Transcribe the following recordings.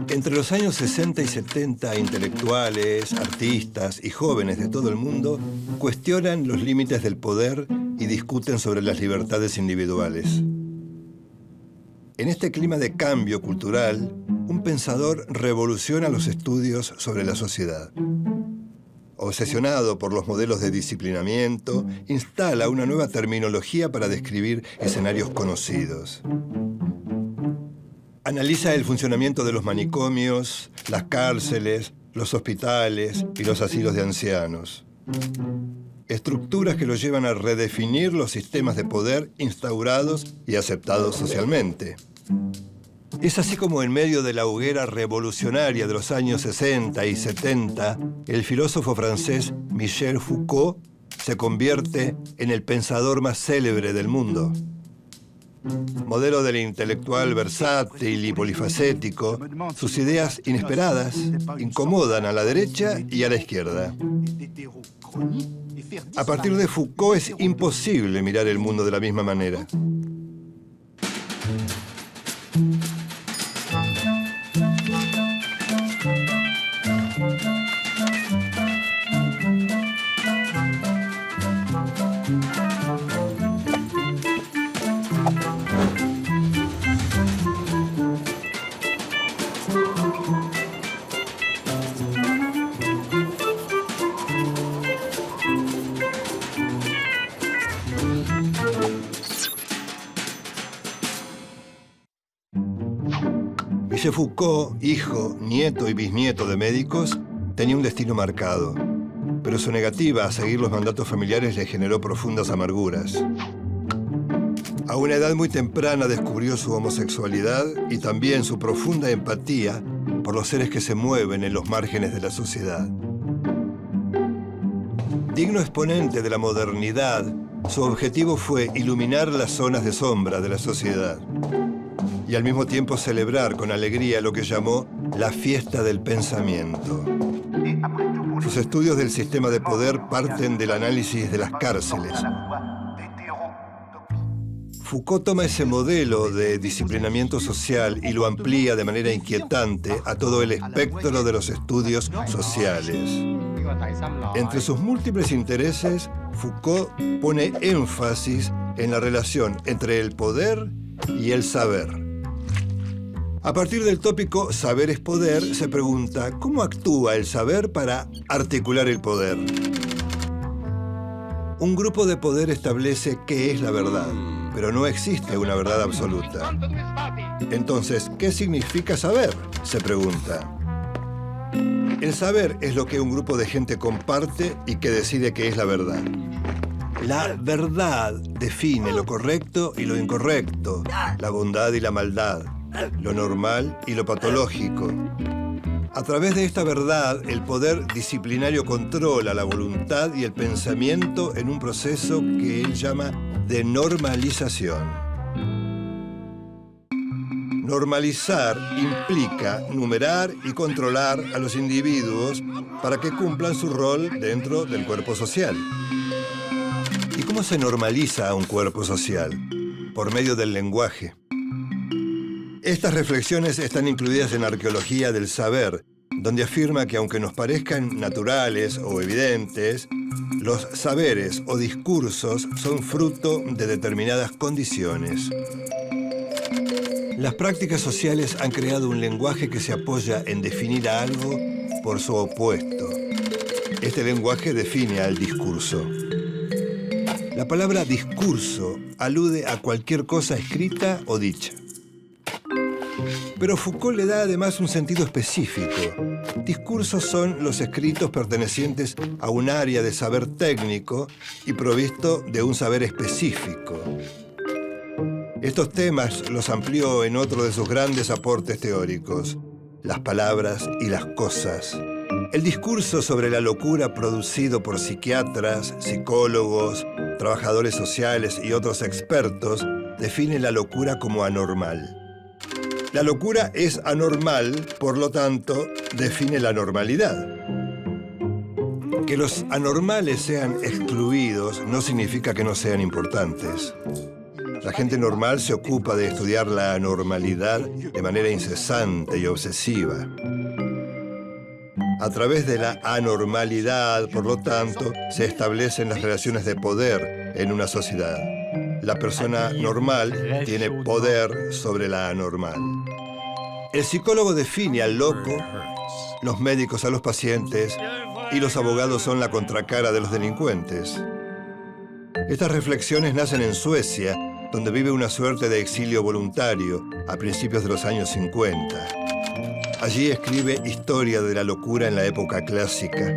Entre los años 60 y 70, intelectuales, artistas y jóvenes de todo el mundo cuestionan los límites del poder y discuten sobre las libertades individuales. En este clima de cambio cultural, un pensador revoluciona los estudios sobre la sociedad. Obsesionado por los modelos de disciplinamiento, instala una nueva terminología para describir escenarios conocidos. Analiza el funcionamiento de los manicomios, las cárceles, los hospitales y los asilos de ancianos. Estructuras que lo llevan a redefinir los sistemas de poder instaurados y aceptados socialmente. Es así como en medio de la hoguera revolucionaria de los años 60 y 70, el filósofo francés Michel Foucault se convierte en el pensador más célebre del mundo. Modelo del intelectual versátil y polifacético, sus ideas inesperadas incomodan a la derecha y a la izquierda. A partir de Foucault es imposible mirar el mundo de la misma manera. Michel Foucault, hijo, nieto y bisnieto de médicos, tenía un destino marcado, pero su negativa a seguir los mandatos familiares le generó profundas amarguras. A una edad muy temprana descubrió su homosexualidad y también su profunda empatía por los seres que se mueven en los márgenes de la sociedad. Digno exponente de la modernidad, su objetivo fue iluminar las zonas de sombra de la sociedad y al mismo tiempo celebrar con alegría lo que llamó la fiesta del pensamiento. Sus estudios del sistema de poder parten del análisis de las cárceles. Foucault toma ese modelo de disciplinamiento social y lo amplía de manera inquietante a todo el espectro de los estudios sociales. Entre sus múltiples intereses, Foucault pone énfasis en la relación entre el poder y el saber. A partir del tópico saber es poder, se pregunta ¿cómo actúa el saber para articular el poder? Un grupo de poder establece qué es la verdad, pero no existe una verdad absoluta. Entonces, ¿qué significa saber?, se pregunta. El saber es lo que un grupo de gente comparte y que decide qué es la verdad. La verdad define lo correcto y lo incorrecto, la bondad y la maldad, lo normal y lo patológico. A través de esta verdad, el poder disciplinario controla la voluntad y el pensamiento en un proceso que él llama de normalización. Normalizar implica numerar y controlar a los individuos para que cumplan su rol dentro del cuerpo social. ¿Y cómo se normaliza a un cuerpo social? Por medio del lenguaje. Estas reflexiones están incluidas en Arqueología del Saber, donde afirma que aunque nos parezcan naturales o evidentes, los saberes o discursos son fruto de determinadas condiciones. Las prácticas sociales han creado un lenguaje que se apoya en definir a algo por su opuesto. Este lenguaje define al discurso. La palabra discurso alude a cualquier cosa escrita o dicha. Pero Foucault le da además un sentido específico. Discursos son los escritos pertenecientes a un área de saber técnico y provisto de un saber específico. Estos temas los amplió en otro de sus grandes aportes teóricos, las palabras y las cosas. El discurso sobre la locura producido por psiquiatras, psicólogos, trabajadores sociales y otros expertos define la locura como anormal. La locura es anormal, por lo tanto, define la normalidad. Que los anormales sean excluidos no significa que no sean importantes. La gente normal se ocupa de estudiar la anormalidad de manera incesante y obsesiva. A través de la anormalidad, por lo tanto, se establecen las relaciones de poder en una sociedad. La persona normal tiene poder sobre la anormal. El psicólogo define al loco, los médicos a los pacientes y los abogados son la contracara de los delincuentes. Estas reflexiones nacen en Suecia, donde vive una suerte de exilio voluntario a principios de los años 50. Allí escribe Historia de la locura en la época clásica.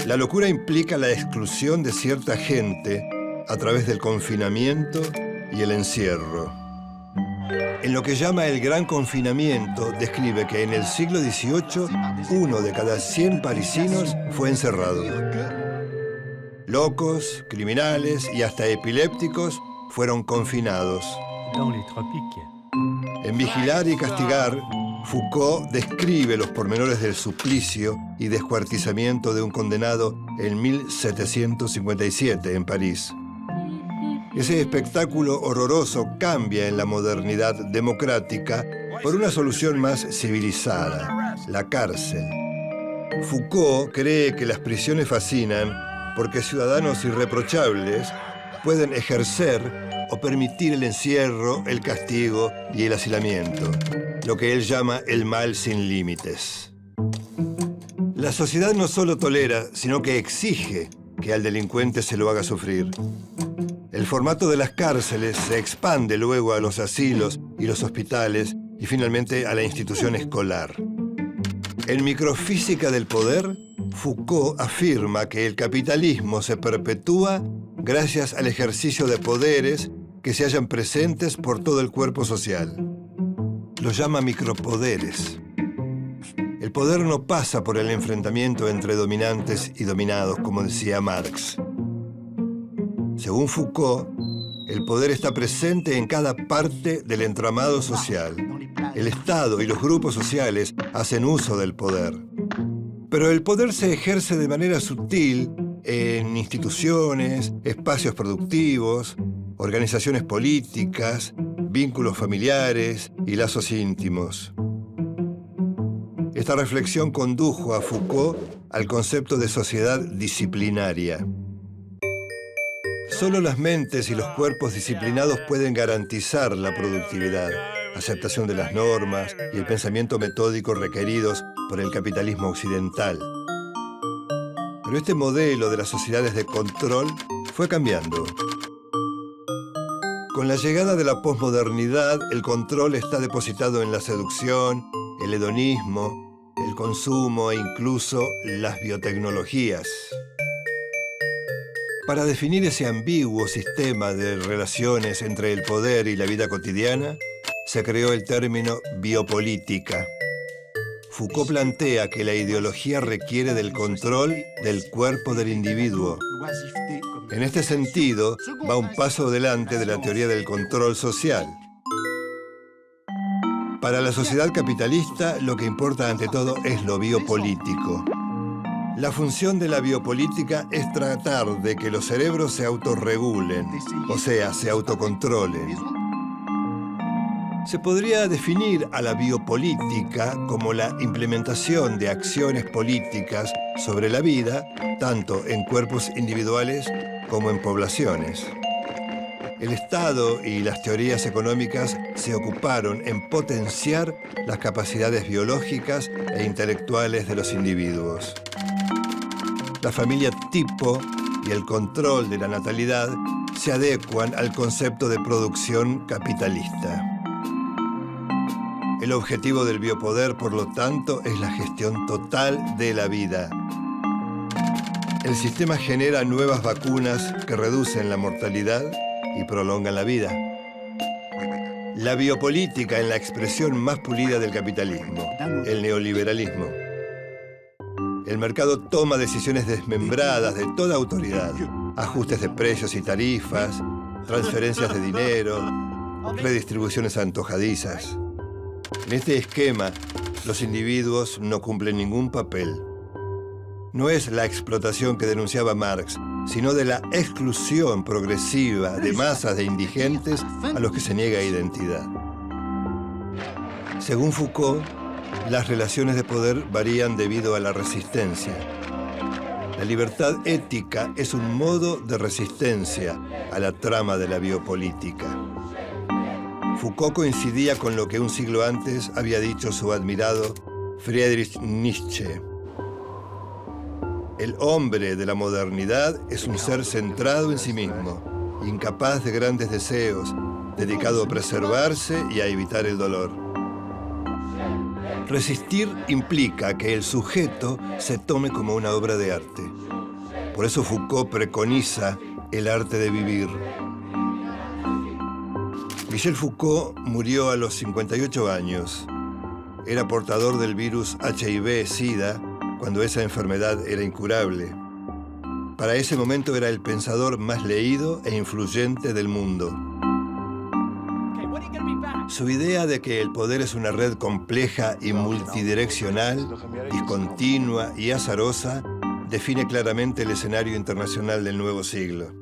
La locura implica la exclusión de cierta gente a través del confinamiento y el encierro. En lo que llama el Gran Confinamiento, describe que en el siglo XVIII, 1 de cada 100 parisinos fue encerrado. Locos, criminales y hasta epilépticos fueron confinados. En Vigilar y Castigar, Foucault describe los pormenores del suplicio y descuartizamiento de un condenado en 1757 en París. Ese espectáculo horroroso cambia en la modernidad democrática por una solución más civilizada, la cárcel. Foucault cree que las prisiones fascinan porque ciudadanos irreprochables pueden ejercer o permitir el encierro, el castigo y el hacinamiento, lo que él llama el mal sin límites. La sociedad no solo tolera, sino que exige que al delincuente se lo haga sufrir. El formato de las cárceles se expande luego a los asilos y los hospitales y finalmente a la institución escolar. En Microfísica del Poder, Foucault afirma que el capitalismo se perpetúa gracias al ejercicio de poderes que se hallan presentes por todo el cuerpo social. Los llama micropoderes. El poder no pasa por el enfrentamiento entre dominantes y dominados, como decía Marx. Según Foucault, el poder está presente en cada parte del entramado social. El Estado y los grupos sociales hacen uso del poder. Pero el poder se ejerce de manera sutil en instituciones, espacios productivos, organizaciones políticas, vínculos familiares y lazos íntimos. Esta reflexión condujo a Foucault al concepto de sociedad disciplinaria. Solo las mentes y los cuerpos disciplinados pueden garantizar la productividad, aceptación de las normas y el pensamiento metódico requeridos por el capitalismo occidental. Pero este modelo de las sociedades de control fue cambiando. Con la llegada de la posmodernidad, el control está depositado en la seducción, el hedonismo, el consumo e incluso las biotecnologías. Para definir ese ambiguo sistema de relaciones entre el poder y la vida cotidiana, se creó el término biopolítica. Foucault plantea que la ideología requiere del control del cuerpo del individuo. En este sentido, va un paso adelante de la teoría del control social. Para la sociedad capitalista, lo que importa ante todo es lo biopolítico. La función de la biopolítica es tratar de que los cerebros se autorregulen, o sea, se autocontrolen. Se podría definir a la biopolítica como la implementación de acciones políticas sobre la vida, tanto en cuerpos individuales como en poblaciones. El Estado y las teorías económicas se ocuparon en potenciar las capacidades biológicas e intelectuales de los individuos. La familia tipo y el control de la natalidad se adecuan al concepto de producción capitalista. El objetivo del biopoder, por lo tanto, es la gestión total de la vida. El sistema genera nuevas vacunas que reducen la mortalidad y prolongan la vida. La biopolítica en la expresión más pulida del capitalismo, el neoliberalismo. El mercado toma decisiones desmembradas de toda autoridad, ajustes de precios y tarifas, transferencias de dinero, redistribuciones antojadizas. En este esquema, los individuos no cumplen ningún papel. No es la explotación que denunciaba Marx, sino de la exclusión progresiva de masas de indigentes a los que se niega identidad. Según Foucault, las relaciones de poder varían debido a la resistencia. La libertad ética es un modo de resistencia a la trama de la biopolítica. Foucault coincidía con lo que un siglo antes había dicho su admirado Friedrich Nietzsche. El hombre de la modernidad es un ser centrado en sí mismo, incapaz de grandes deseos, dedicado a preservarse y a evitar el dolor. Resistir implica que el sujeto se tome como una obra de arte. Por eso Foucault preconiza el arte de vivir. Michel Foucault murió a los 58 años. Era portador del virus HIV-Sida cuando esa enfermedad era incurable. Para ese momento era el pensador más leído e influyente del mundo. Su idea de que el poder es una red compleja y multidireccional, discontinua y azarosa, define claramente el escenario internacional del nuevo siglo.